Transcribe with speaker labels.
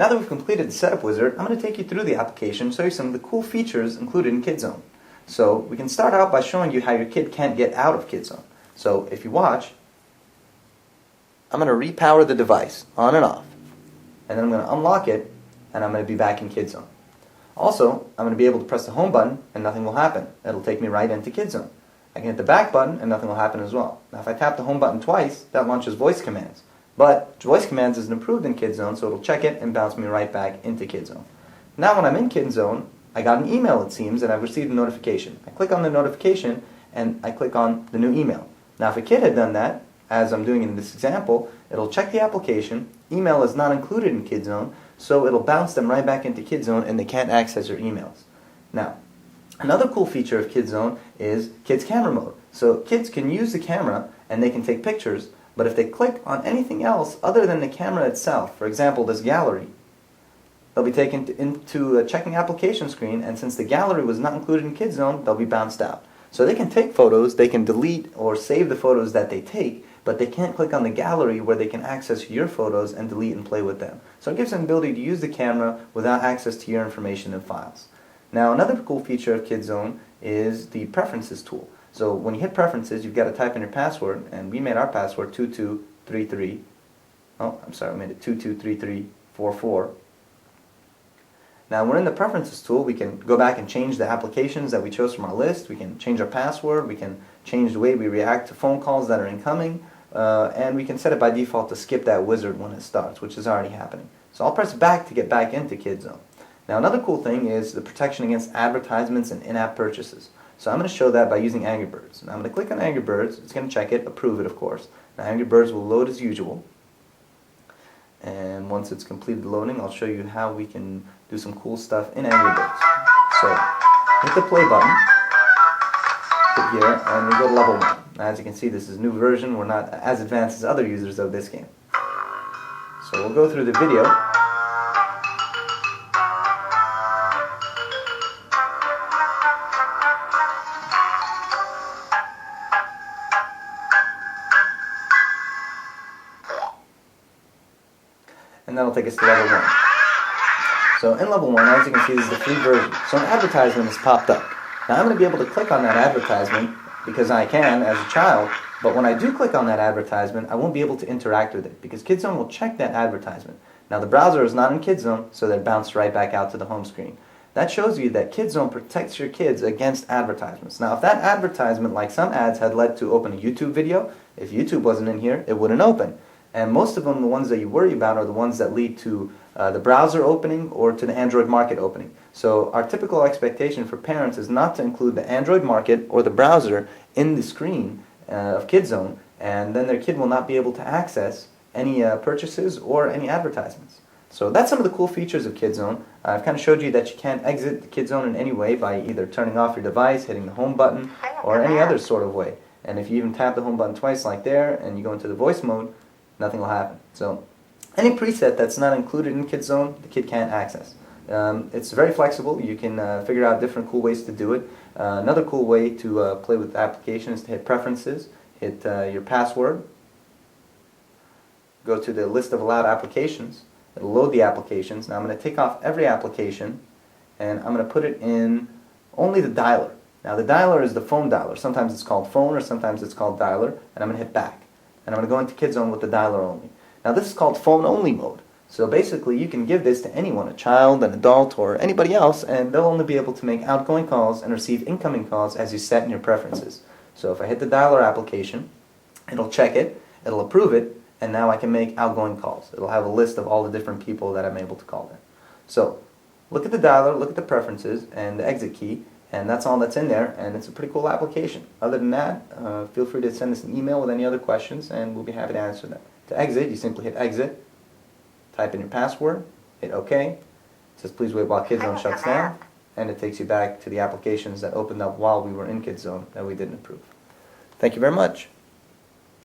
Speaker 1: Now that we've completed the setup wizard, I'm going to take you through the application, show you some of the cool features included in KidZone. So we can start out by showing you how your kid can't get out of KidZone. So if you watch, I'm going to repower the device on and off, and then I'm going to unlock it, and I'm going to be back in KidZone. Also, I'm going to be able to press the home button and nothing will happen. It'll take me right into KidZone. I can hit the back button and nothing will happen as well. Now if I tap the home button twice, that launches voice commands. But voice commands isn't approved in KidZone, so it'll check it and bounce me right back into KidZone. Now when I'm in KidZone, I got an email, it seems, and I've received a notification. I click on the notification and I click on the new email. Now if a kid had done that, as I'm doing in this example, it'll check the application. Email is not included in KidZone, so it'll bounce them right back into KidZone and they can't access your emails. Now, another cool feature of KidZone is Kids Camera Mode. So kids can use the camera and they can take pictures, but if they click on anything else other than the camera itself, for example this gallery, they'll be taken into a checking application screen, and since the gallery was not included in KidZone, they'll be bounced out. So they can take photos, they can delete or save the photos that they take, but they can't click on the gallery where they can access your photos and delete and play with them. So it gives them the ability to use the camera without access to your information and files. Now another cool feature of KidZone is the Preferences tool. So when you hit Preferences, you've got to type in your password, and we made our password 2233. Oh, I'm sorry, we made it 223344. Now we're in the Preferences tool. We can go back and change the applications that we chose from our list. We can change our password. We can change the way we react to phone calls that are incoming. And we can set it by default to skip that wizard when it starts, which is already happening. So I'll press back to get back into KidZone. Now another cool thing is the protection against advertisements and in-app purchases. So I'm going to show that by using Angry Birds. Now I'm going to click on Angry Birds. It's going to check it, approve it of course. Now Angry Birds will load as usual. And once it's completed loading, I'll show you how we can do some cool stuff in Angry Birds. So hit the play button, hit here, and we go to level 1. Now as you can see, this is a new version. We're not as advanced as other users of this game. So we'll go through the video. And that'll take us to level 1. So in level 1, as you can see, this is the free version. So an advertisement has popped up. Now I'm going to be able to click on that advertisement because I can as a child, but when I do click on that advertisement, I won't be able to interact with it because KidZone will check that advertisement. Now the browser is not in KidZone, so they're bounced right back out to the home screen. That shows you that KidZone protects your kids against advertisements. Now if that advertisement, like some ads, had led to open a YouTube video, if YouTube wasn't in here, it wouldn't open. And most of them, the ones that you worry about, are the ones that lead to the browser opening or to the Android market opening. So our typical expectation for parents is not to include the Android market or the browser in the screen of KidZone, and then their kid will not be able to access any purchases or any advertisements. So that's some of the cool features of KidZone. I've kind of showed you that you can't exit the KidZone in any way by either turning off your device, hitting the home button, or any other sort of way. And if you even tap the home button twice like there, and you go into the voice mode, nothing will happen. So any preset that's not included in KidZone, the kid can't access. It's very flexible. You can figure out different cool ways to do it. Another cool way to play with the application is to hit Preferences, hit your password, go to the list of allowed applications. It'll load the applications. Now I'm going to take off every application and I'm going to put it in only the dialer. Now the dialer is the phone dialer. Sometimes it's called phone or sometimes it's called dialer, and I'm going to hit back. And I'm going to go into KidZone with the dialer only. Now this is called phone only mode. So basically you can give this to anyone, a child, an adult, or anybody else, and they'll only be able to make outgoing calls and receive incoming calls as you set in your preferences. So if I hit the dialer application, it'll check it, it'll approve it, and now I can make outgoing calls. It'll have a list of all the different people that I'm able to call there. So look at the dialer, look at the preferences, and the exit key, and that's all that's in there, and it's a pretty cool application. Other than that, feel free to send us an email with any other questions, and we'll be happy to answer them. To exit, you simply hit exit, type in your password, hit OK. It says please wait while KidZone shuts down, and it takes you back to the applications that opened up while we were in KidZone that we didn't approve. Thank you very much.